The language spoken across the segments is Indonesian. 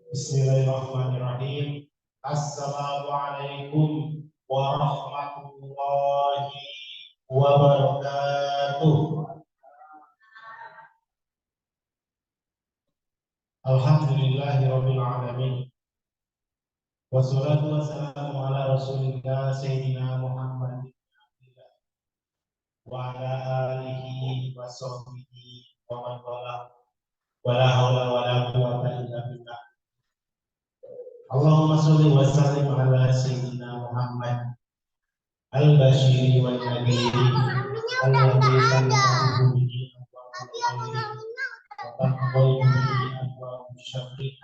Bismillahirrahmanirrahim. Assalamualaikum warahmatullahi wabarakatuh. Alhamdulillahirabbil alamin. Wassalatu wassalamu ala Rasulillah Sayyidina Muhammad wa ala alihi wa sahbihi wa man wala wala haula wala quwwata illa billah. Allahumma sholli wa sallim ala Sayyidina Muhammad al-Bashiri wal Nadhiri alladhi tanfa'u bihi wa tanqalu bihi abwabu syarri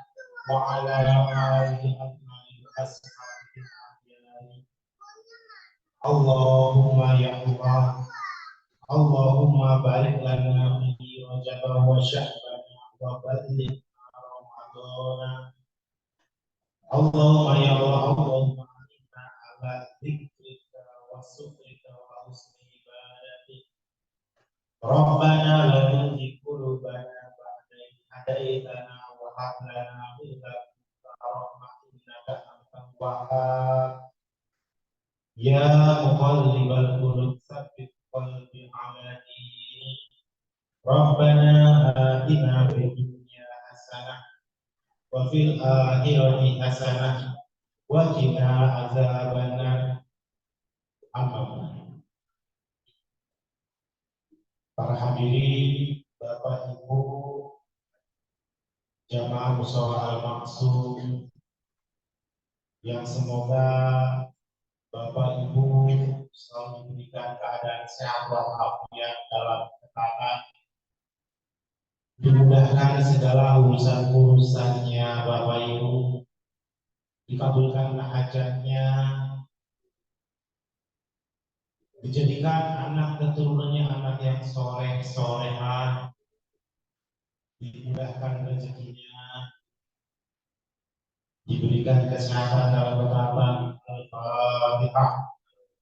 wa ala alihi ajma'in ashabihi ajma'in. Allahumma ya Allah, Allahumma barik lana fi Rajab wa Sya'ban wa ballighna Ramadan. Allahumma ya Allah, Allahumma inna ala dzikrika wa syukrika wa husni ibadatik. Rabbana la tuzigh qulubana ba'da idh hadaitana wa hab lana min ladunka rahmah innaka antal wahhab. Ya muqallibal qulub tsabbit qalbi ala dinik. Rabbana atina fid dunya hasanah wa fil akhirati hasanah wa qina azabannar. Amin. Para hadirin, Bapak Ibu jamaah musyawarah al-maksum yang semoga Bapak Ibu selalu diberikan keadaan sehat walafiat dalam ketatan, dimudahkan segala urusan-urusannya Bapak Ibu, dikabulkanlah hajatnya, dijadikan anak keturunannya anak yang soleh-solehan, dimudahkan rezekinya, diberikan kesehatan dalam ketatan. Al-Fatihah.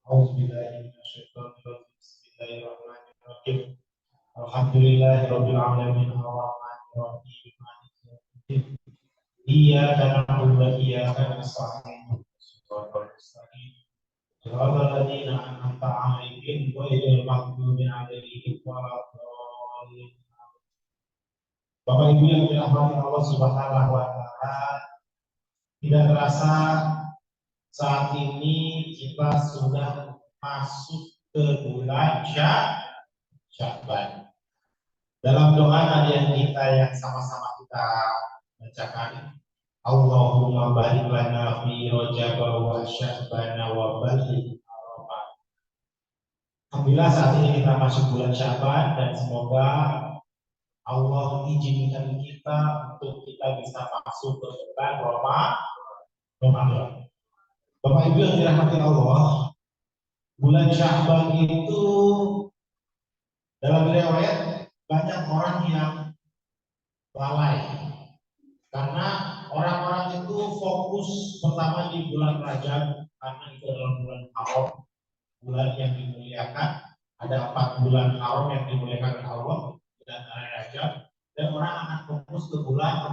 Auzubillahi minasyaitonir rajim. Bismillahirrahmanirrahim. Alhamdulillahirabbil alamin arrahmanir rahim maliki yaumiddin. Iyyaka na'budu wa iyyaka nasta'in. Shiratal mustaqim. Shiratal ladzina an'amta 'alaihim ghairil maghdubi 'alaihim waladdallin. Bapak Ibu yang dirahmati Allah Subhanahu wa taala, tidak terasa saat ini kita sudah masuk ke bulan Sya'ban. Dalam doa nadian kita yang sama-sama kita bacakan, Allahumma barik lana fi Rajab wa Sya'ban wa ballighna Ramadan. Alhamdulillah saat ini kita masuk bulan Sya'ban dan semoga Allah izinkan kita untuk kita bisa masuk ke bulan Ramadan. Bapak Ibu yang dirahmati Allah, bulan Sya'ban itu dalam riwayat banyak orang yang lalai karena orang-orang itu fokus pertama di bulan Rajab karena itu adalah bulan haram, bulan yang dimuliakan. Ada 4 bulan haram yang dimuliakan oleh Allah dan Rajab, dan orang akan fokus ke bulan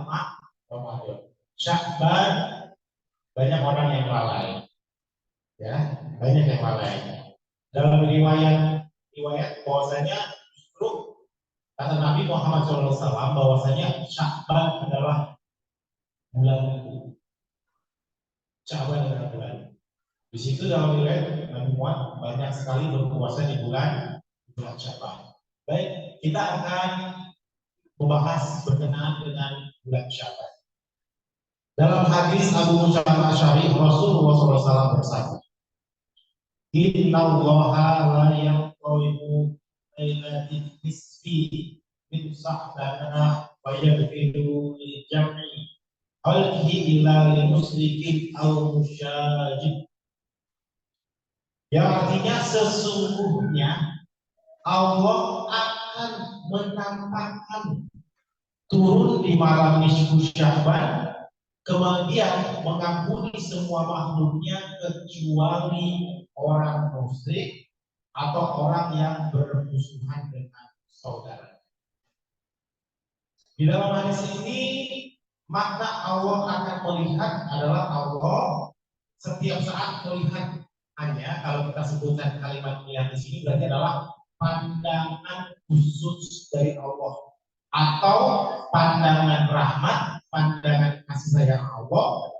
Ramadan. Sya'ban banyak orang yang lalai, ya, banyak yang lalai. Dalam riwayat bahwasanya justru kata Nabi Muhammad SAW bahwasanya Sya'ban adalah bulan itu. Sya'ban adalah bulan. Di situ dalam riwayat Nabi Muhammad banyak sekali berpuasa di bulan Sya'ban. Baik, kita akan membahas berkenaan dengan bulan Sya'ban. Dalam hadis Abu Musa al-Asy'ari, Rasulullah SAW bersabda, Inna Allaha la yaqawimu lailatin nisfi min Sya'bana wa yaghfiru lil jam'i halqihi ila lil musyrikin aw musyajid. Yang artinya sesungguhnya Allah akan menampakkan turun di malam nisfu Sya'ban, kemudian mengampuni semua makhluknya kecuali orang musyrik atau orang yang bermusuhan dengan saudara. Di dalam hadis ini maka Allah akan melihat adalah Allah setiap saat melihat. Hanya kalau kita sebutkan kalimat melihat di sini berarti adalah pandangan khusus dari Allah atau pandangan rahmat, pandangan kasih sayang Allah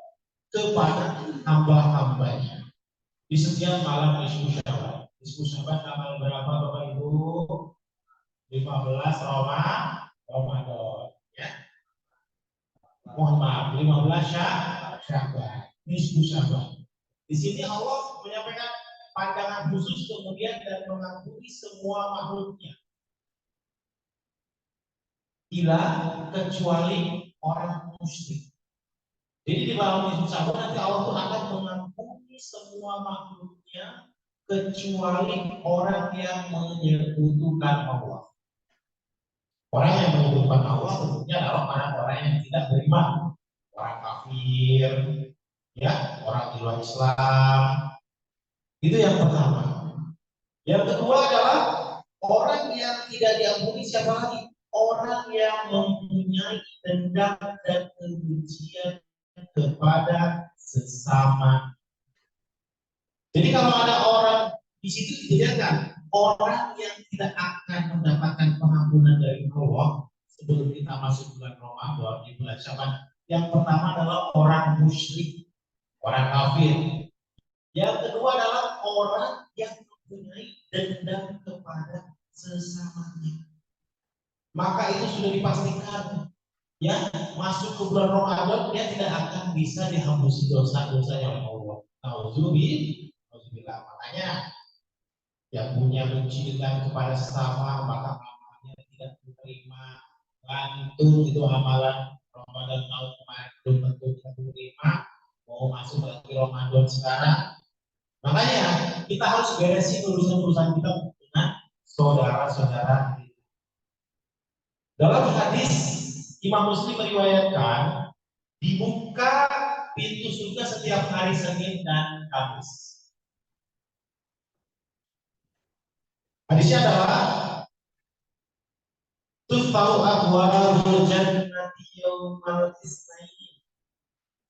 kepada hamba-hambanya di setiap malam nisfu Syaban. Nisfu Syaban tanggal berapa Bapak Ibu? 15 Ramadan ya. Mohon maaf, 15 Syaban. Nisfu Syaban. Di sini Allah menyampaikan pandangan khusus kemudian dan mengampuni semua makhluknya. Ila kecuali orang musyrik. Jadi di malam nisfu Syaban nanti Allah pun akan mengampuni semua makhluknya kecuali orang yang menyekutukan Allah. Orang yang menyekutukan Allah tentunya adalah orang-orang yang tidak beriman, orang kafir, ya, orang di luar Islam. Itu yang pertama. Yang kedua adalah orang yang tidak diampuni siapa lagi? Orang yang mempunyai dendam dan kebencian kepada sesama. Jadi kalau ada orang di situ dijelaskan orang yang tidak akan mendapatkan pengampunan dari Allah sebelum kita masuk bulan Ramadan di bulan Syaban. Yang pertama adalah orang musyrik, orang kafir. Yang kedua adalah orang yang mempunyai dendam kepada sesamanya. Maka itu sudah dipastikan ya masuk ke bulan Ramadan dia tidak akan bisa dihapus dosa-dosa yang Allah. Nauzubillah. Makanya yang punya benci dendam kepada sesama maka amalnya tidak diterima. Gantung itu amalan Ramadan tahun kemarin belum tentu bisa diterima. Mau masuk lagi Ramadan sekarang. Makanya kita harus beresin urusan-urusan kita dengan saudara-saudara kita. Dalam hadis Imam Muslim meriwayatkan dibuka pintu surga setiap hari Senin dan Kamis. Hadisnya adalah tuftau abwaabul jannati yaumal itsnain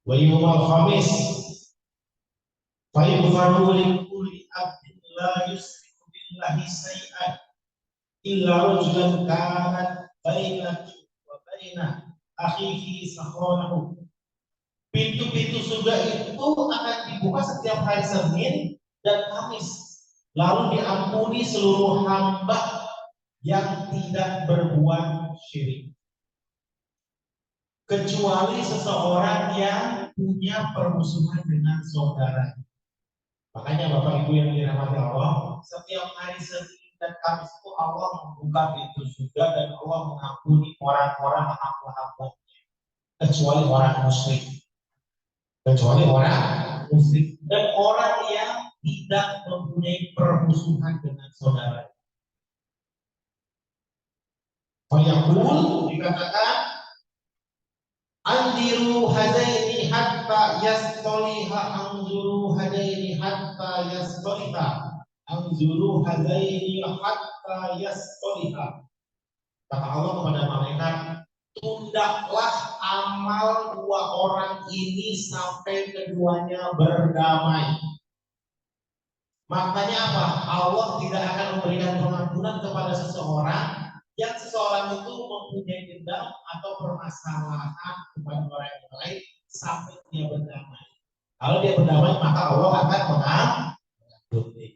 wa yaumal khamis fa yughfaru li kulli abdin la yusriku billahi syai'an illa rajulan kanat bainahu wa baina akhihi sakhanahu. Pintu-pintu surga itu akan dibuka setiap hari Senin dan Kamis. Lalu diampuni seluruh hamba yang tidak berbuat syirik. Kecuali seseorang yang punya permusuhan dengan saudara. Makanya Bapak Ibu yang dirahmati Allah, setiap hari Senin dan Kamis itu Allah membuka pintu surga dan Allah mengampuni orang-orang hamba-hambanya. Kecuali orang musyrik. Kecuali orang musyrik dan orang yang tidak mempunyai permusuhan dengan saudara. Fayaqul dikatakan andiru hadaini hatta yastoliha anzuru hadaini hatta yastoliha anzuru hadaini hatta yastoliha. Kata Allah kepada malaikat, tundaklah amal dua orang ini sampai keduanya berdamai. Makanya apa? Allah tidak akan memberikan pengampunan kepada seseorang yang seseorang itu mempunyai dendam atau permasalahan kepada orang yang lain sampai dia berdamai. Kalau dia berdamai maka Allah akan mengampuni.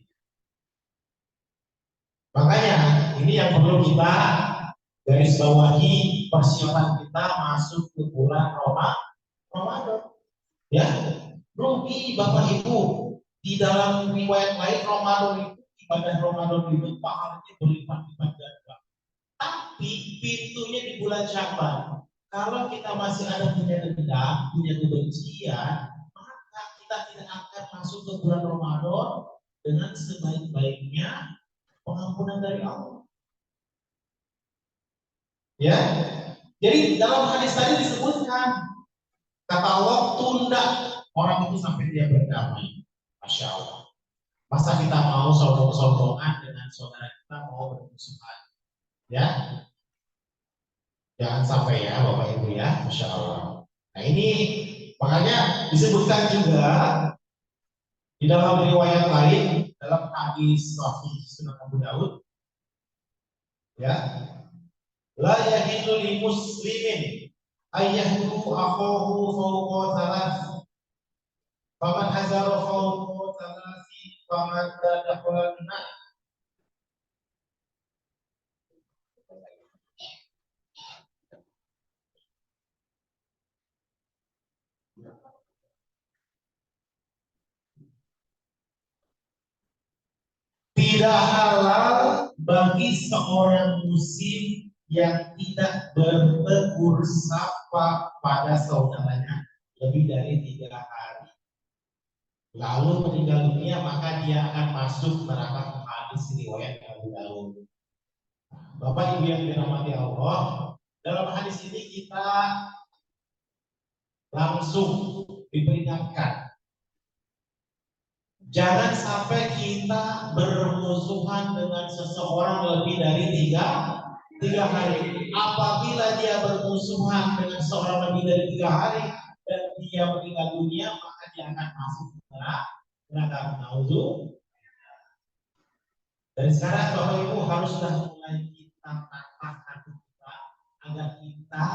Makanya ini yang perlu kita garis bawahi persiapan kita masuk ke bulan Ramadan. Ya, rugi Bapak Ibu. Di dalam riwayat lain Ramadan itu ibadah Ramadan itu pahalanya berlipat-lipat ganda. Tapi pintunya di bulan Syaban. Kalau kita masih ada punya dendam, punya kebencian, maka kita tidak akan masuk ke bulan Ramadan dengan sebaik-baiknya pengampunan dari Allah. Ya, jadi dalam hadis tadi disebutkan kata Allah tunda orang itu sampai dia berdamai. Masya Allah. Masa kita mau sombong-sombongan dengan saudara kita mau bermusuhan? Ya, jangan sampai ya Bapak Ibu ya. Masya Allah. Nah ini makanya disebutkan juga di dalam riwayat lain dalam hadis Sahih Sunan Abu Daud, ya, la yahillu li muslimin ayyahdu akhahu fawqa thalath faman hazara fawqa thalathi faman tadakhala nar. Tidak halal bagi seorang muslim yang tidak bertegur sapa pada saudaranya lebih dari 3 hari. Lalu meninggal dunia, maka dia akan masuk neraka. Hadis riwayat Abu Daud. Bapak Ibu yang dirahmati Allah, dalam hadis ini kita langsung diperingatkan, jangan sampai kita bermusuhan dengan seseorang lebih dari tiga hari. Apabila dia bermusuhan dengan seorang lebih dari 3 hari dan dia meninggal dunia, maka dia akan masuk neraka. Nauzu. Dan sekarang Bapak Ibu haruslah mulai kita tatahkan kita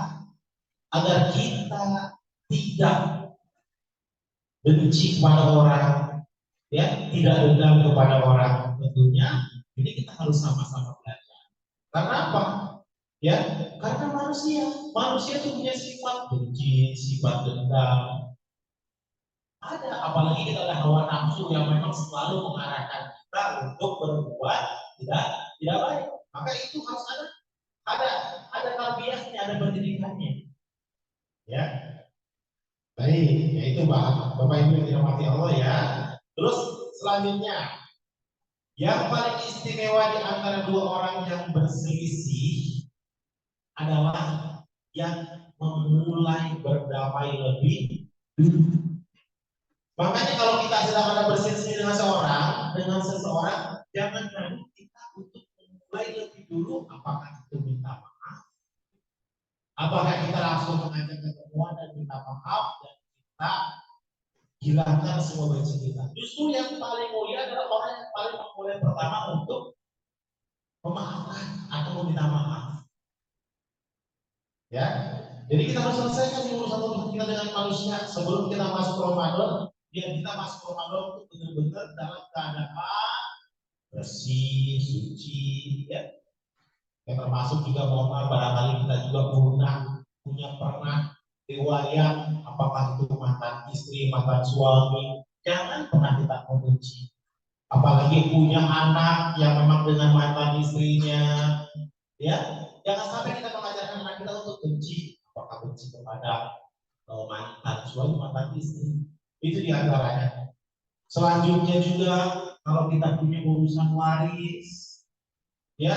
agar kita tidak benci kepada orang, ya, tidak dendam kepada orang. Tentunya ini kita harus sama-sama belajar. Karena apa? Ya, karena manusia itu punya sifat benci, sifat dendam. Ada, apalagi kita ada hawa nafsu yang memang selalu mengarahkan kita untuk berbuat tidak baik. Maka itu harus ada tarbiyahnya, ada pendidikannya. Ya, baik, yaitu Bapak Ibu yang dirahmati Allah ya. Terus selanjutnya, yang paling istimewa di antara 2 orang yang berselisih adalah yang memulai berdamai lebih dulu. Makanya kalau kita sedang ada berselisih dengan seseorang, jangan ragu kita untuk memulai lebih dulu. Apakah itu minta maaf? Apakah kita langsung mengajak ketemuan dan minta maaf dan kita hilangkan semua benci kita? Justru yang paling mulia adalah orang yang paling memulai pertama untuk memaafkan atau meminta maaf. Ya, jadi kita harus selesaikan urusan kita dengan manusia sebelum kita masuk Ramadan. Biar kita masuk Ramadan itu benar-benar dalam keadaan bersih, suci, ya. Yang termasuk juga mohon maaf, barangkali kita juga pernah riwayat, apakah itu mantan istri, mantan suami, jangan pernah kita membenci. Apalagi punya anak yang memang dengan mantan istrinya, ya, jangan sampai kita mengajarkan anak kita untuk benci. Apakah benci kepada mantan suami, mantan istri, itu diantaranya. Selanjutnya juga kalau kita punya urusan waris, ya,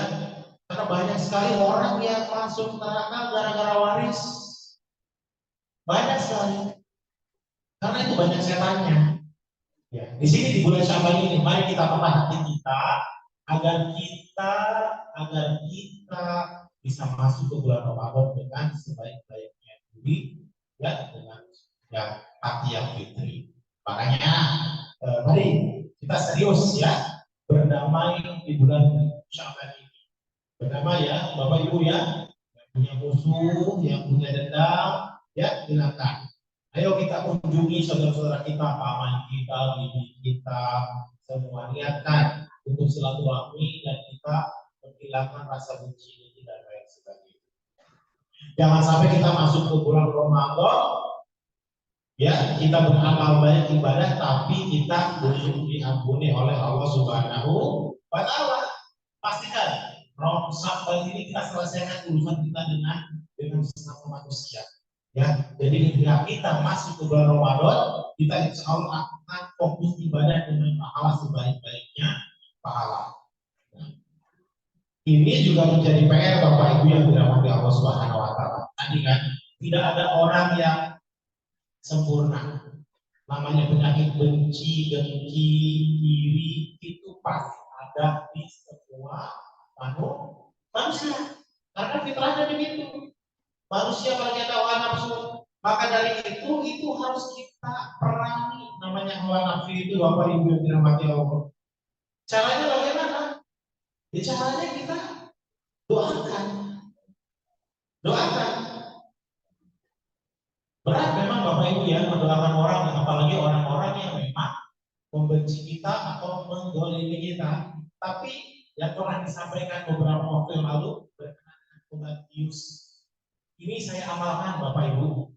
karena banyak sekali orang yang masuk neraka gara-gara waris. Banyak sekali. Karena itu banyak setannya. Ya, di sini di bulan Syaban ini, mari kita tata hati kita agar kita bisa masuk ke bulan Ramadan dengan sebaik-baiknya. Jadi, ya, dengan ya hati yang fitri. Makanya, mari kita serius ya berdamai di bulan Syaban ini. Berdamai ya, Bapak Ibu ya, yang punya musuh, yang punya dendam, ya silakan. Ayo kita kunjungi saudara-saudara kita, paman kita, bibi kita, semua niatkan untuk silaturahmi dan kita menghilangkan rasa benci dan lain sebagainya. Jangan sampai kita masuk ke bulan Ramadan, ya kita beramal banyak ibadah, tapi kita belum diampuni oleh Allah Subhanahu wa Ta'ala. Pastikan Syaban ini kita selesaikan urusan kita dengan sesama manusia. Ya, jadi ketika kita masuk ke bulan Ramadan, kita insya Allah akan fokus ibadah dengan pahala sebaik-baiknya pahala. Nah, ini juga menjadi PR Bapak Ibu yang dirahmati Allah Subhanahu Wa Taala. Tadi kan tidak ada orang yang sempurna. Namanya penyakit benci, dengki, iri itu pasti ada di semua manusia. Karena fitrahnya begitu. Manusia kalau kita hawa nafsu, Maka dari itu harus kita perangi namanya hawa nafsu itu, Bapak Ibu yang dirahmati Allah. Caranya bagaimana? Ya caranya kita doakan, doakan. Berat memang Bapak Ibu ya mendoakan orang, apalagi orang-orang yang memang membenci kita atau menggolimi kita. Tapi yang pernah disampaikan beberapa waktu yang lalu berkenaan dengan obat bius, ini saya amalkan Bapak Ibu.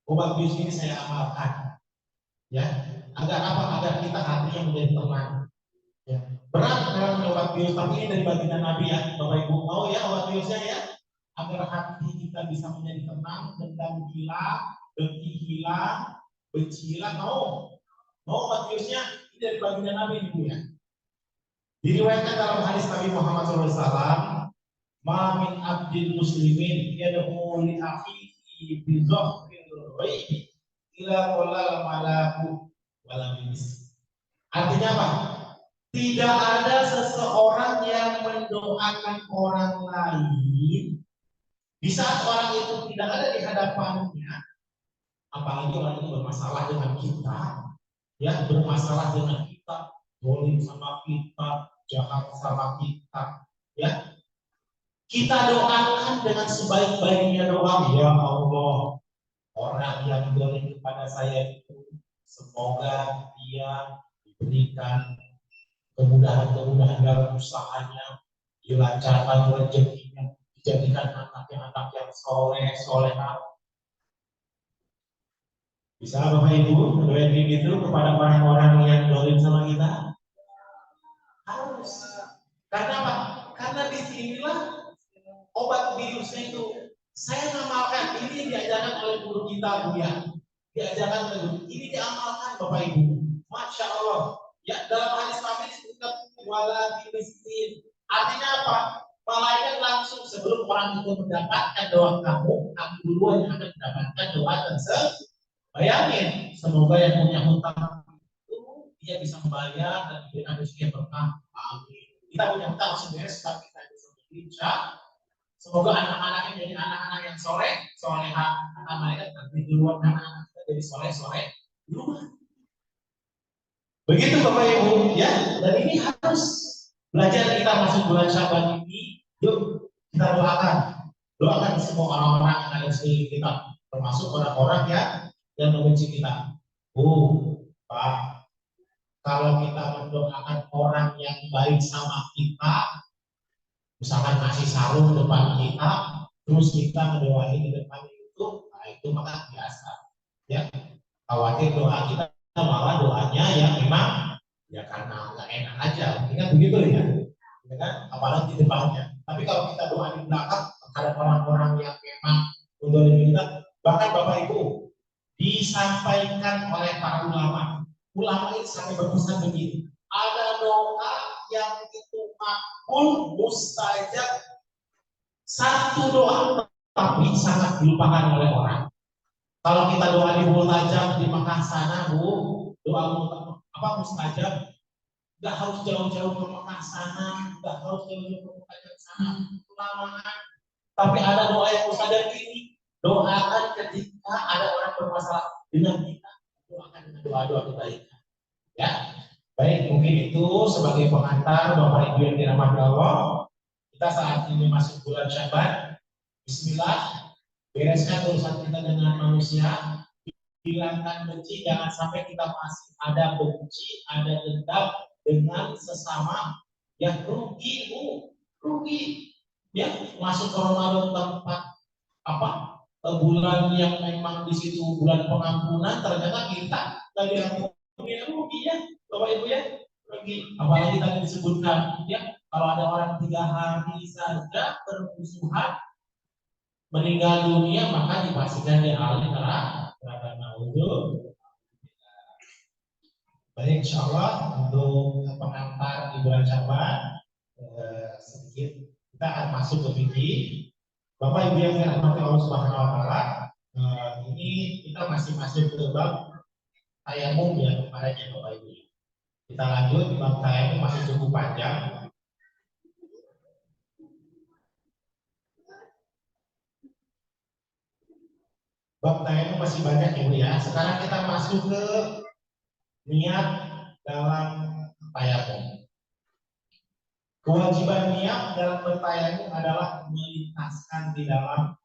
Obat bius ini saya amalkan, ya. Agar apa? Agar kita hatinya menjadi tenang. Ya. Berat dalam obat bius, tapi ini dari baginda Nabi ya, Bapak Ibu. Mau ya obat biusnya ya? Agar hati kita bisa menjadi tenang, dendam hilang, dengki hilang, benci hilang. Mau obat biusnya? Ini dari baginda Nabi Ibu ya. Diriwayatkan dalam hadis Nabi Muhammad SAW, "Ma min abdin muslimin yad'u li akhihi bi dhahfil ghaib ila qala malaku wala bimis." Artinya apa? Tidak ada seseorang yang mendoakan orang lain di saat orang itu tidak ada di hadapannya, apalagi orang itu bermasalah dengan kita, ya bermasalah dengan kita, zalim sama kita, jahat sama kita, ya kita doakan dengan sebaik-baiknya doa. Ya Allah, orang yang zalim kepada saya itu semoga dia diberikan kemudahan-kemudahan dalam usahanya, dilancarkan rezekinya, dijadikan anak yang soleh, solehah. Bisa Bapak Ibu doain gitu kepada orang-orang yang zalim sama kita? Harus. Karena apa? Karena disinilah obat biusnya itu. Saya ngamalkan ini diajarkan oleh guru kita Bu ya. Diajarkan oleh guru. Ini diamalkan Bapak Ibu. Masya Allah. Ya dalam hadis Nabi disebutkan wala bimiskin. Artinya apa? Malaikat langsung sebelum orang itu mendapatkan doa kamu duluan yang akan mendapatkan doa tersebut. Bayangin, semoga yang punya hutang itu dia bisa membayar dan diberikan rezeki yang berkah. Amin. Kita punya hutang sebenarnya sebab kita bisa berbicara. Semoga anak-anaknya jadi anak-anak yang soleh, soleha. Kata mereka nanti duluan anak-anak kita jadi soleh duluan. Begitu Bapak Ibu, ya. Dan ini harus belajar kita masuk bulan Syaban ini. Yuk kita doakan semua orang-orang yang ada di sekeliling kita, termasuk orang-orang yang membenci kita. Pak, kalau kita mendoakan orang yang baik sama kita, misalkan kasih sarung depan kita, terus kita mendoain di depan itu, nah itu maka biasa. Ya, khawatir doa kita malah doanya yang memang ya karena nggak enak aja, ingat begitu ya, kan? Apalagi di depannya. Tapi kalau kita doa di belakang terhadap orang-orang yang memang mendolimi kita, bahkan Bapak Ibu disampaikan oleh para ulama. Ulama itu sampai berpesan begini, ada doa yang itu makbul mustajab, satu doa tapi sangat dilupakan oleh orang. Kalau kita doa di Multajam di Mekah sana, Bu, doa mustajab, nggak harus jauh-jauh ke Mekah sana, nggak harus jauh-jauh ke Multajam sana, kelamaan. Tapi ada doa yang mustajab ini, doakan ketika ada orang bermasalah dengan kita, doakan dengan doa-doa kebaikan. Ya, baik, mungkin itu sebagai pengantar Bapak Ibu yang dirahmati Allah. Kita saat ini masuk bulan Syaban. Bismillah. Bereskan urusan kita dengan manusia, hilangkan benci, jangan sampai kita masih ada benci, ada dendam dengan sesama yang rugi, Bu, rugi. Ya, masuk ke Ramadan tempat apa? Bulan yang memang di situ bulan pengampunan, ternyata kita lagi rugi ya, Bapak Ibu ya, rugi. Apalagi tadi disebutkan ya, kalau ada orang 3 hari saja bermusuhan meninggal dunia maka dipastikan di ahli neraka. Naudzubillah. Baik, insya Allah untuk pengantar di bulan Syaban sedikit kita akan masuk ke fikih. Bapak Ibu yang dirahmati Allah Subhanahu Wa Taala, ini kita masih masuk ke bab tayamum ya kemarin Bapak Ibu. Kita lanjut, bab tayamum masih cukup panjang. Bab tayamum masih banyak Ibu ya. Sekarang kita masuk ke niat dalam tayamum. Kewajiban niat dalam bertayamum adalah melintaskan di dalam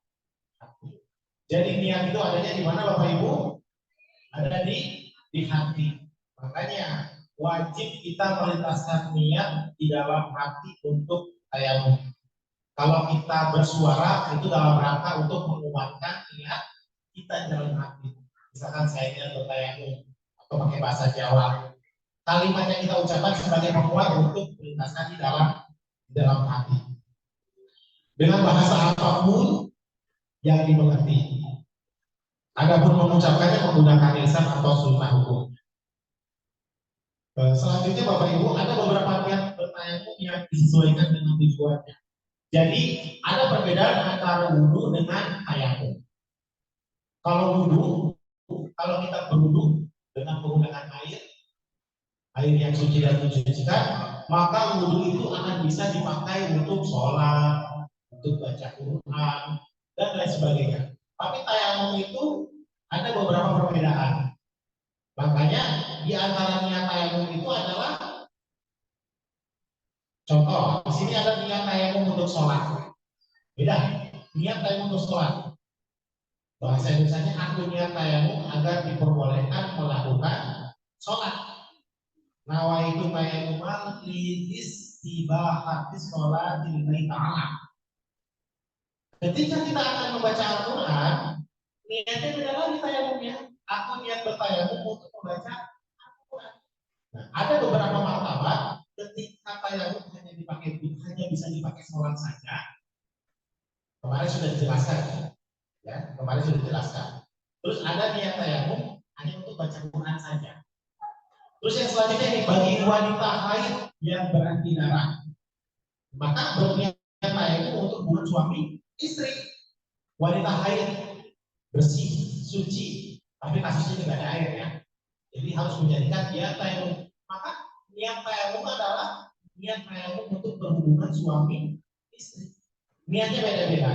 hati. Jadi niat itu adanya di mana Bapak Ibu? Ada di hati. Makanya wajib kita melintaskan niat di dalam hati untuk tayamum. Kalau kita bersuara itu dalam rangka untuk menguatkan niat kita dalam hati. Misalkan saya niat bertayamum atau pakai bahasa Jawa, kalimat yang kita ucapkan sebagai penguat untuk melintaskan di dalam hati. Dengan bahasa apapun yang dimengerti. Adapun mengucapkannya menggunakan lisan atau sunnah hukum. Selanjutnya Bapak Ibu ada beberapa niat bertayamum yang disesuaikan dengan tujuannya. Jadi ada perbedaan antara wudhu dengan tayamum. Kalau wudhu, kalau kita berwudhu dengan menggunakan air yang suci dan mensucikan, maka wudhu itu akan bisa dipakai untuk sholat, untuk baca Quran, dan lain sebagainya. Tapi tayamum itu ada beberapa perbedaan. Makanya di antara niat tayamum itu adalah contoh, di sini ada niat tayamum untuk sholat. Beda, niat tayamum untuk sholat. Bahasa Indonesia aku niat tayamum agar diperbolehkan melakukan sholat. Nawaitu tayamuman lidis tibahatis sholat lillahi ta'ala. Ketika kita akan membaca Al-Quran, niatnya beda lagi tayamumnya. Aku niat bertayamum untuk membaca Al-Quran. Nah, ada beberapa martabat ketika tayamum hanya bisa dipakai sholat saja. Kemarin sudah dijelaskan, ya. Kemarin sudah dijelaskan. Terus ada niat tayamum hanya untuk baca Quran saja. Terus yang selanjutnya ini bagi wanita haid yang berhenti darah, maka berniat tayamum untuk hubungan suami istri. Wanita haid bersih, suci, tapi kasusnya tidak ada air ya. Jadi harus menjadikan niat tayamum. Maka niat tayamum adalah niat tayamum untuk berhubungan suami istri. Niatnya beda-beda.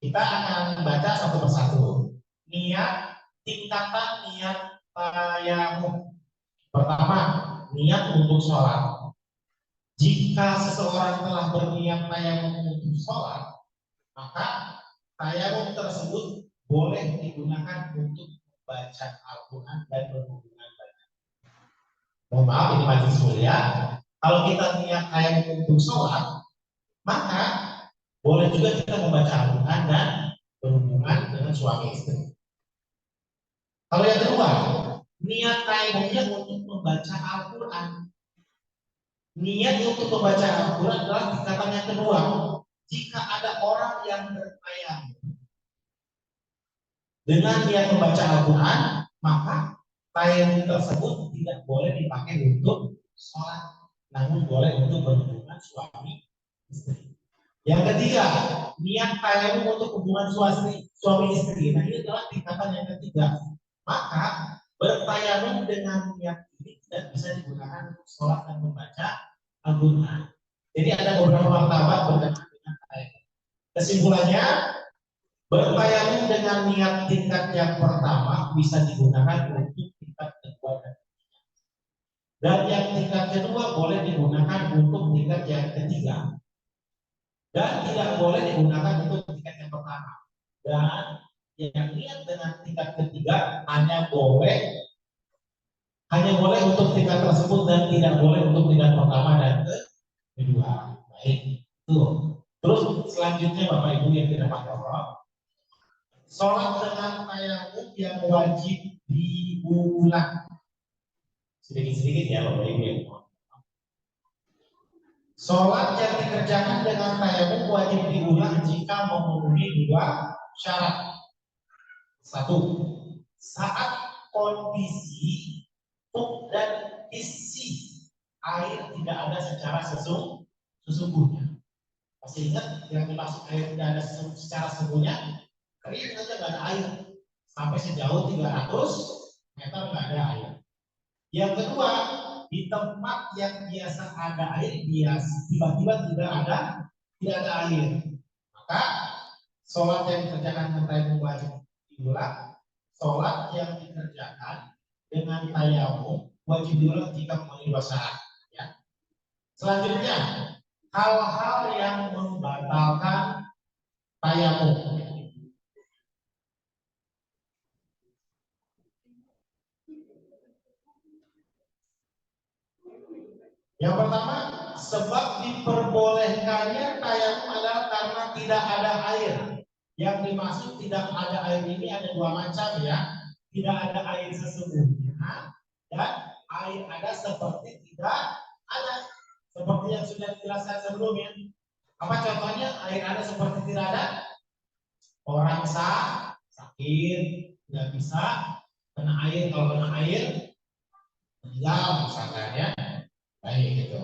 Kita akan baca satu persatu. Niat, tingkatan niat tayamum. Pertama, niat untuk sholat. Jika seseorang telah berniat tayamum untuk sholat, maka tayamum tersebut boleh digunakan untuk membaca Al-Quran dan berhubungan badan. Mohon maaf, ini majelis mulia. Kalau kita niat tayamum untuk sholat, maka boleh juga kita membaca Al-Quran dan berhubungan dengan suami istri. Kalau yang kedua, niat tayamumnya untuk membaca Al-Quran. Niat untuk membaca Al-Quran adalah tingkatan yang kedua. Jika ada orang yang bertayamum dengan niat membaca Al-Quran, maka tayamum tersebut tidak boleh dipakai untuk sholat, namun boleh untuk berhubungan suami istri. Yang ketiga, niat tayamum untuk hubungan suami istri. Nah, ini adalah tingkatan yang ketiga. Maka bertayamum dengan niat ini tidak bisa digunakan untuk sholat dan membaca Al-Quran. Jadi ada beberapa martabat berkenaan dengan tayamum. Kesimpulannya, bertayamum dengan niat tingkat yang pertama bisa digunakan untuk tingkat kedua dan yang tingkat kedua boleh digunakan untuk tingkat yang ketiga. Dan tidak boleh digunakan untuk tingkat yang pertama. Dan yang niat dengan tingkat ketiga hanya boleh untuk tingkat tersebut dan tidak boleh untuk tingkat pertama dan kedua. Baik, itu. Terus selanjutnya Bapak Ibu yang tidak Allah, sholat dengan tayamum yang wajib diulang. Sedikit-sedikit ya Bapak Ibu. Sholat yang dikerjakan dengan tayamum wajib diulang jika memenuhi dua syarat. Satu, saat kondisi dan isi air tidak ada secara sesungguhnya. Masih ingat yang dimaksud air tidak ada secara sesungguhnya? Kering saja nggak ada air. Sampai sejauh 300 meter nggak ada air. Yang kedua, di tempat yang biasa ada air, tiba-tiba tidak ada air. Maka sholat yang dikerjakan dengan tayamum wajib diulang. Sholat yang dikerjakan dengan tayamum wajib diulang jika memenuhi dua syarat. Ya. Selanjutnya, hal-hal yang membatalkan tayamum. Yang pertama, sebab diperbolehkannya tayamum adalah karena tidak ada air. Yang dimaksud tidak ada air ini ada dua macam ya. Tidak ada air sesungguhnya dan air ada seperti tidak ada. Seperti yang sudah dijelaskan sebelumnya. Apa contohnya? Air ada seperti tidak ada. Orang sakit, nggak bisa kena air. Kalau kena air, meninggal misalkan ya. Baik gitu.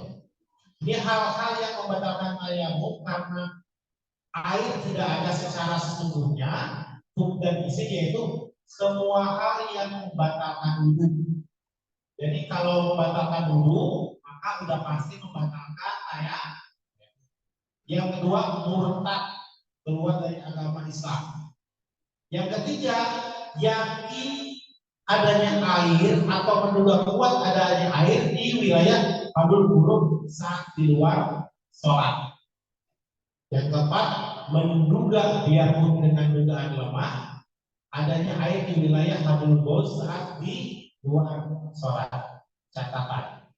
Ini hal-hal yang membatalkan tayamum karena air tidak ada secara sesungguhnya. Dan isi yaitu semua hal yang membatalkan wudhu. Jadi kalau membatalkan wudhu, maka sudah pasti membatalkan tayamum. Yang kedua, murtad, keluar dari agama Islam. Yang ketiga, yakin adanya air atau menduga kuat adanya air di wilayah Abdul Buruk saat di luar sholat. Yang keempat, menduga biarpun dengan dugaan lemah adanya air di wilayah Abdul Buruk saat di luar sholat. Catatan.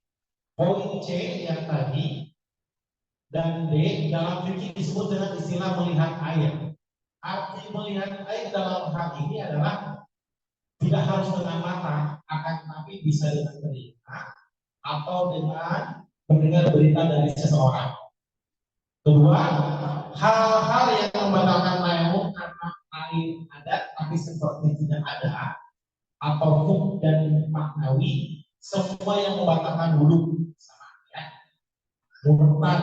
Poin C yang tadi dan D dalam fikih disebut dengan istilah melihat air. Arti melihat air dalam hal ini adalah tidak harus dengan mata, akan tetapi bisa dengan telinga atau dengan mendengar berita dari seseorang. Kedua, hal-hal yang membatalkan tayamum karena air ada tapi seperti tidak ada atau hukum dan maknawi, semua yang membatalkan wudhu sama ya. Murtad.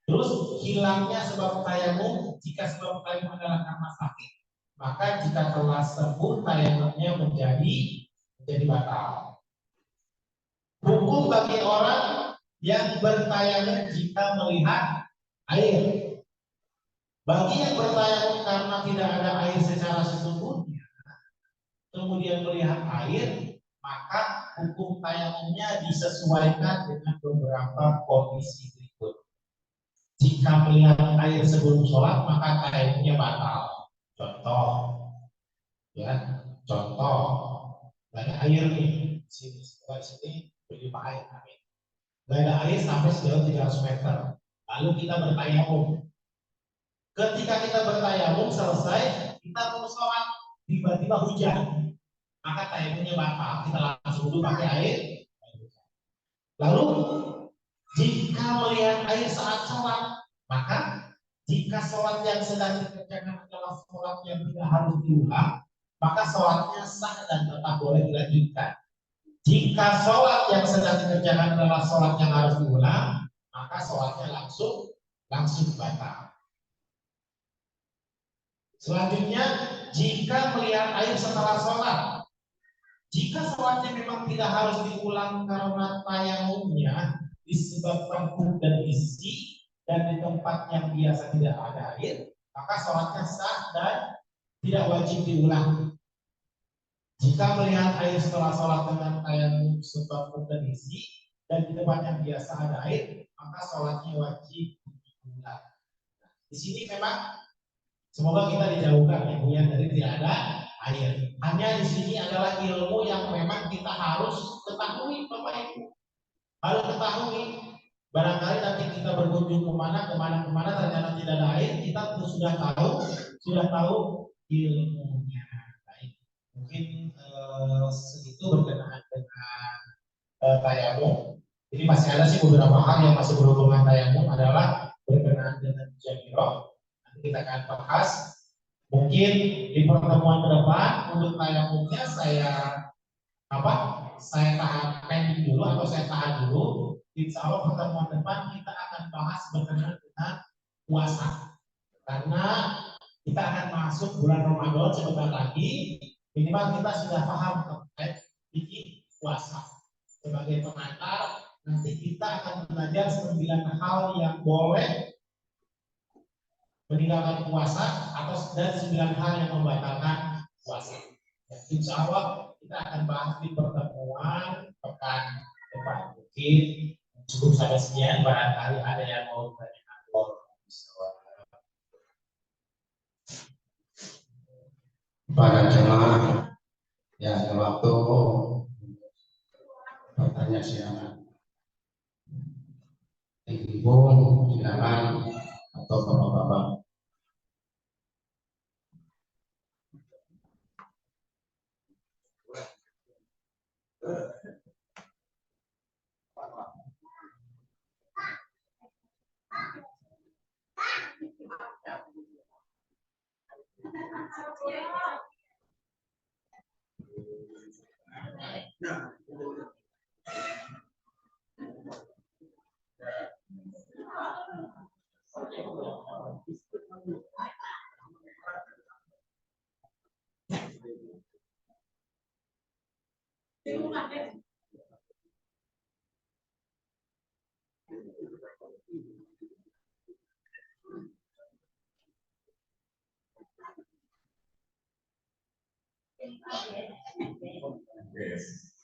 Terus hilangnya sebab tayamum jika sebab tayamum adalah karena sakit, maka jika telah sembuh tayamumnya menjadi batal. Hukum bagi orang yang bertayamum jika melihat air. Bagi yang bertayamum karena tidak ada air secara sesungguhnya, kemudian melihat air, maka hukum tayamumnya disesuaikan dengan beberapa kondisi berikut. Jika melihat air sebelum sholat, maka tayamumnya batal. Contoh, ya, contoh, banyak air nih, sini berlimpah air, amin. Gak ada air sampai sejauh 300 meter. Lalu kita bertayamum. Ketika kita bertayamum selesai, kita mau sholat, tiba-tiba hujan, maka tayamumnya batal. Kita langsung dulu pakai air. Lalu jika melihat air saat sholat, maka jika sholat yang sedang dikerjakan adalah sholat yang tidak harus diulang, maka sholatnya sah dan tetap boleh dilanjutkan. Jika sholat yang sedang dikerjakan adalah sholat yang harus diulang, maka sholatnya langsung batal. Selanjutnya, jika melihat air setelah sholat, jika sholatnya memang tidak harus diulang karena tayamumnya disebabkan hukum dan isi dan di tempat yang biasa tidak ada air, maka sholatnya sah dan tidak wajib diulang. Jika melihat air setelah sholat dengan tayamum sebab hukum dan isi dan di tempat yang biasa ada air, maka sholatnya wajib diulang. Di sini memang semoga kita dijauhkan ya dari tidak ada air. Hanya di sini adalah ilmu yang memang kita harus ketahui, Bapak Ibu. Harus ketahui. Barangkali nanti kita berkunjung kemana ternyata tidak ada air, kita sudah tahu ilmunya. Baik. Mungkin segitu berkenaan dengan tayamum. Jadi masih ada sih beberapa hal yang masih berhubungan tayamum adalah berkenaan dengan jamiroh. Nanti kita akan bahas. Mungkin di pertemuan ke depan untuk tayamumnya saya tahan pending dulu atau saya tahan dulu. Insya Allah pertemuan depan kita akan bahas berkenaan dengan puasa. Karena kita akan masuk bulan Ramadan sebentar lagi, minimal kita sudah paham terkait fikih puasa. Sebagai pengantar, nanti kita akan belajar 9 hal yang boleh meninggalkan puasa atau dan 9 hal yang membatalkan puasa. Ya, insya Allah kita akan bahas di pertemuan pekan depan. Mungkin cukup sampai sekian, barangkali ada yang mau bertanya. Para jemaah ya, ada waktu bertanya silakan. Ibu silakan atau bapak-bapak.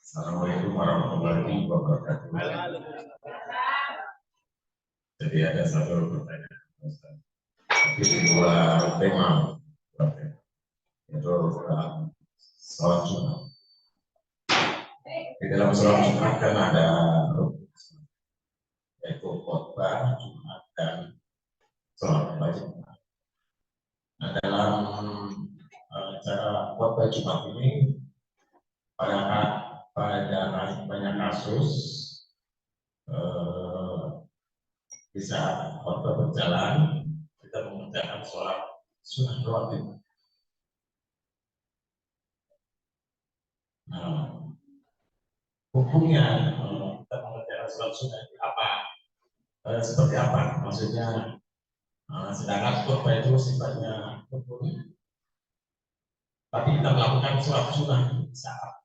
Assalamualaikum warahmatullahi wabarakatuh. Jadi ada satu pertanyaan, tapi di luar tema, yaitu sholat Jumat. Di dalam sholat Jumat kan ada yaitu khotbah Jumat dan sholat Jumat. Nah, dalam cara khotbah Jumat ini pada banyak kasus di saat khotbah berjalan kita mengerjakan sholat sunnah rawatib. Nah, hukumnya kita mengerjakan sholat sunnah itu apa? Seperti apa? Maksudnya sedangkan khotbah itu sifatnya rukun, tapi kita melakukan sholat sunnah di saat.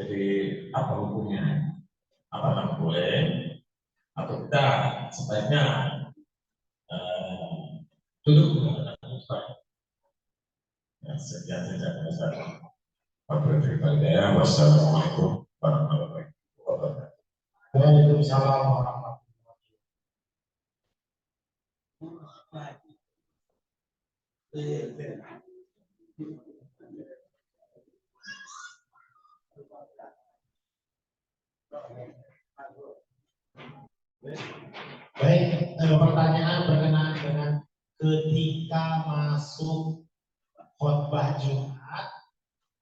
Jadi apa hukumnya? Apakah boleh atau kita sebaiknya duduk dengan khutbah? Ya, sekian saja dari saya. Wassalamualaikum warahmatullahi wabarakatuh. Waalaikumsalam warahmatullahi wabarakatuh. Baik, pertanyaan berkenaan dengan ketika masuk khotbah Jumat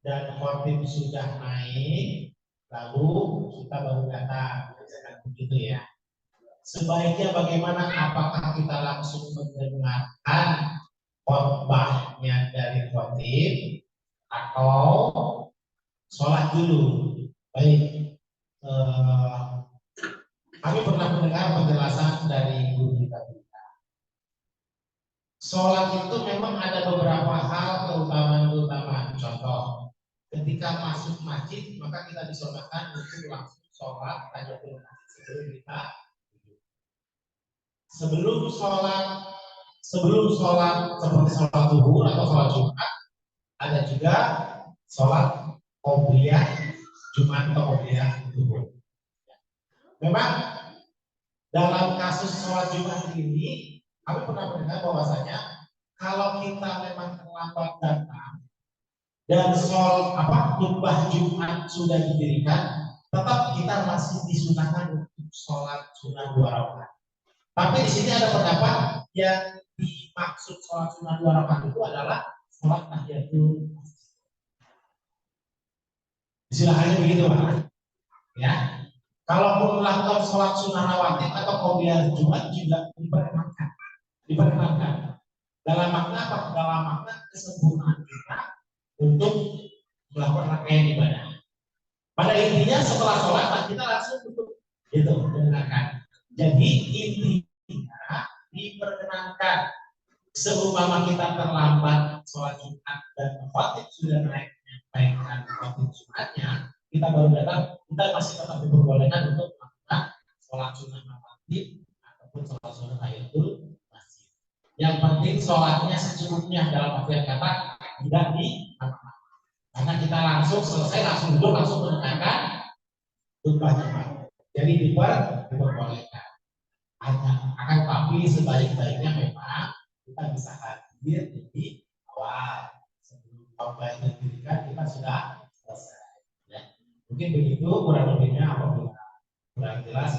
dan khotib sudah naik, lalu kita baru datang, begitu ya. Sebaiknya bagaimana? Apakah kita langsung mendengarkan khotbahnya dari khotib atau sholat dulu? Baik, kami pernah mendengar penjelasan dari guru kita. Sholat itu memang ada beberapa hal keutamaan. Contoh, ketika masuk masjid maka kita disunahkan untuk langsung sholat tahiyatul masjid sebelum sholat seperti sholat zuhur atau sholat Jumat. Ada juga sholat qobliyah Jumat atau qobliyah zuhur. Memang dalam kasus sholat Jumat ini, kami pernah mendengar bahwasanya kalau kita memang terlambat datang dan khutbah Jumat sudah didirikan, tetap kita masih disunahkan untuk sholat sunnah 2 rakaat. Tapi di sini ada pendapat yang dimaksud sholat sunnah 2 rakaat itu adalah sholat tahiyatul masjid. Istilahnya begitu, Pak. Ya. Kalaupun melakukan sholat sunnah rawatib atau qobliyah Jumat juga diperkenankan. Dalam makna apa? Dalam makna kesempurnaan kita untuk melakukan rangkaian ibadah. Pada intinya setelah sholat kita langsung duduk, itu mendengarkan. Jadi intinya diperkenankan. Seumpama kita terlambat sholat Jumat dan khotib sudah menyampaikan khotib Jumatnya, kita baru datang, kita masih tetap diperbolehkan untuk melakukan sholat sunnah rawatib ataupun sholat sunnah tahiyatul masjid. Yang penting sholatnya secukupnya, dalam artian kata tidak di karena kita langsung selesai langsung duduk langsung mendengarkan khutbah Jumat. Jadi diperbolehkan. Akan tapi sebaik-baiknya memang kita bisa hadir di awal sebelum khutbah itu didirikan kita sudah selesai. Ya. Mungkin begitu kurang lebihnya apabila kurang jelas.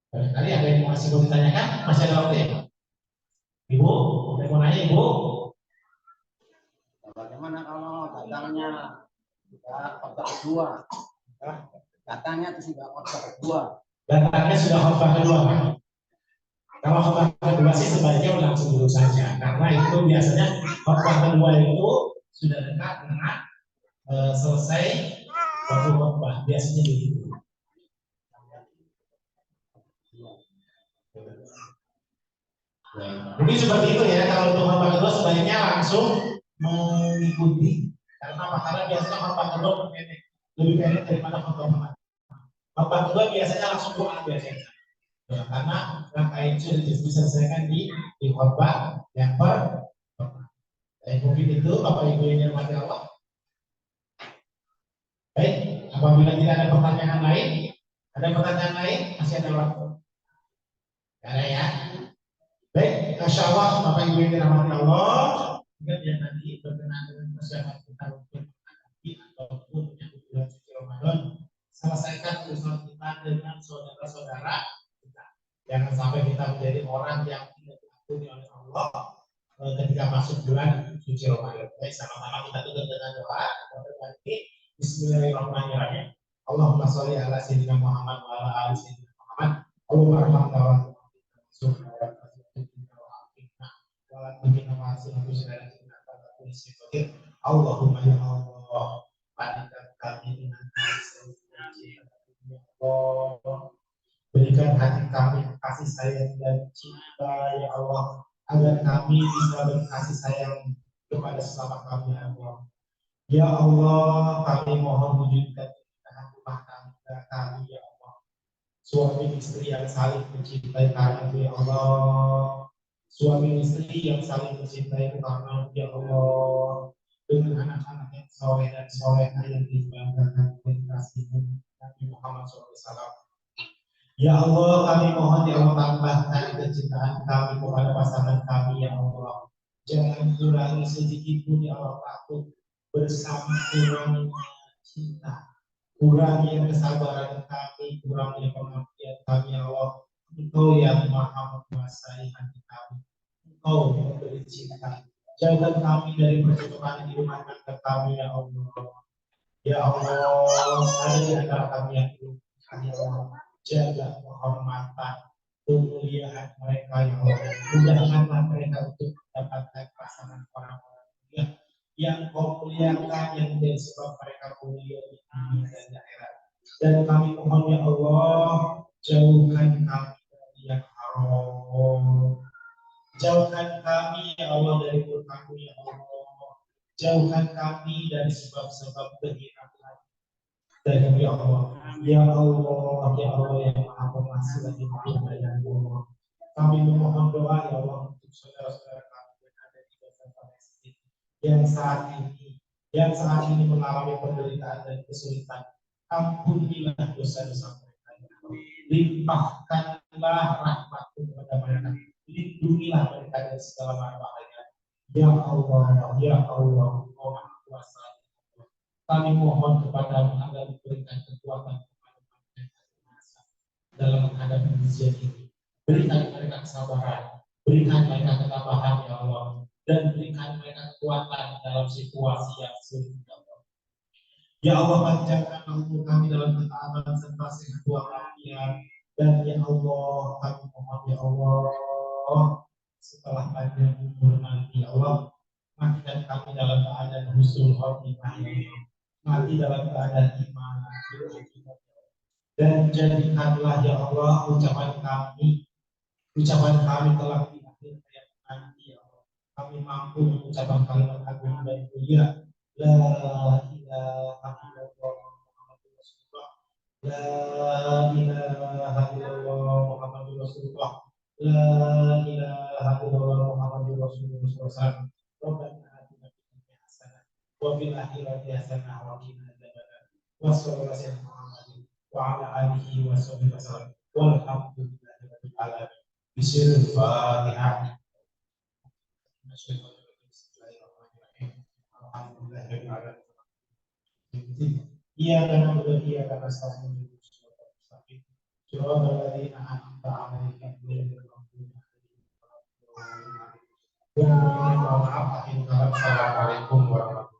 Barangkali ada yang masih mau ditanyakan, masih ada waktu ya? Ibu, ada yang mau nanya Ibu? Bagaimana kalau datangnya sudah khotbah kedua? Datangnya itu sudah khotbah kedua. Datangnya sudah khotbah kedua kan? Kalau khotbah kedua sih sebaiknya langsung dulu saja, karena itu biasanya khotbah kedua itu sudah dekat dengan selesai waktu khotbah, biasanya begitu. Mungkin seperti itu ya, kalau untuk khotbah kedua sebaiknya langsung mengikuti, karena makanan biasanya khotbah kedua lebih pendek daripada khotbah pertama. Khotbah kedua biasanya langsung doa biasanya. Ya, karena rangkaian sudah diselesaikan di khotbah yang pertama. Mungkin itu Bapak Ibu yang dirahmati Allah. Baik, apabila tidak ada pertanyaan lain, masih ada waktu. Ada ya. Baik, Masya Allah Bapak Ibu yang dirahmati Allah. Ingat ya tadi berkenaan dengan persiapan kita untuk menghadapi ataupun menyambut bulan suci Ramadan. Selesaikan urusan kita dengan saudara-saudara kita. Jangan sampai kita menjadi orang yang tidak diampuni oleh Allah ketika masuk bulan suci Ramadan. Baik, sama-sama kita tutup dengan doa. Bismillahirrahmanirrahim. Allahumma sholli ala sayyidina Muhammad wa ala ali sayyidina Muhammad. Allahumma arhamna Allahumma ya Allah, berikan kami dengan berikan hati kami kasih sayang dan cinta ya Allah, agar kami bisa berkasih sayang kepada sesama kami ya Allah. Ya Allah, kami mohon wujudkan rumah kami ya Allah. Suami istri yang saling mencintai karena ya Allah. Suami istri yang saling mencintai karena ya Allah. Dengan anak-anak yang soleh dan solehah yang dibanggakan dengan kasih-Mu Nabi Muhammad SAW. Ya Allah, kami mohon ya Allah tambahkan kecintaan kami kepada pasangan kami ya Allah. Jangan kurangi sedikit pun ya Allah, takut bersama kurangnya cinta, kurangnya kesabaran kami, kurangnya pengertian kami ya Allah. Engkau yang maha menguasai hati kami, Engkau yang memberi cinta. Jauhkan kami dari percobaan di rumah tangga kami ya Allah. Ya Allah, ada di antara kami yang belum ya Allah, jaga kehormatan, kemuliaan mereka ya Allah. Mudahkanlah mereka untuk mendapatkan pasangan orang-orang mulia yang kau muliakan, yang menjadi sebab mereka mulia di dunia dan di akhirat. Dan kami mohon ya Allah, jauhkan kami dari yang haram. Jauhkan kami ya Allah dari murka-Mu ya Allah. Jauhkan kami dari sebab-sebab kehinaan dari ya Allah. Ya Allah, ya Allah yang Maha Pengasih lagi Maha Penyayang ya Allah. Kami memohon doa ya Allah untuk saudara-saudara kami yang ada di Gaza Palestina yang saat ini mengalami penderitaan dan kesulitan. Ampunilah dosa-dosa mereka ya Allah. Limpahkanlah rahmat-Mu kepada mereka. Lindungilah mereka dari segala bahaya. Ya Allah, ya Allah, Engkau Maha Kuasa. Kami mohon kepada-Mu agar diberikan kekuatan kepada mereka dalam menghadapi ujian ini. Berikan mereka kesabaran, berikan mereka ketabahan ya Allah, dan berikan mereka kekuatan dalam situasi yang sulit ya Allah. Ya Allah, panjangkan umur kami dalam ketaatan serta sehat walafiat. Dan ya Allah, kami mohon ya Allah, setelah panjang umur nanti ya Allah, matikan kami dalam keadaan husnul khotimah, mati dalam keadaan iman, dan jadikanlah ya Allah ucapan kami telah di akhir hayat nanti ya Allah, kami mampu mengucapkan kalimat agung dan mulia, la ilaha illallah Muhammadur Rasulullah, la ilaha illallah Muhammadur Rasulullah, la ilaha illallah Muhammadur Rasulullah. Rabbana atina fid akhirati hasanah wa qina adzabannar. Wassallallahu ala Muhammadin wa ala alihi wa sahbihi wasallam. Walhamdulillahi rabbil alamin. Bismillahirrahmanirrahim. Iyyaka na'budu wa iyyaka nasta'in. Shiratal ladzina an'amta 'alaihim ghairil maghdubi 'alaihim waladdallin. Assalamualaikum warahmatullahi wabarakatuh.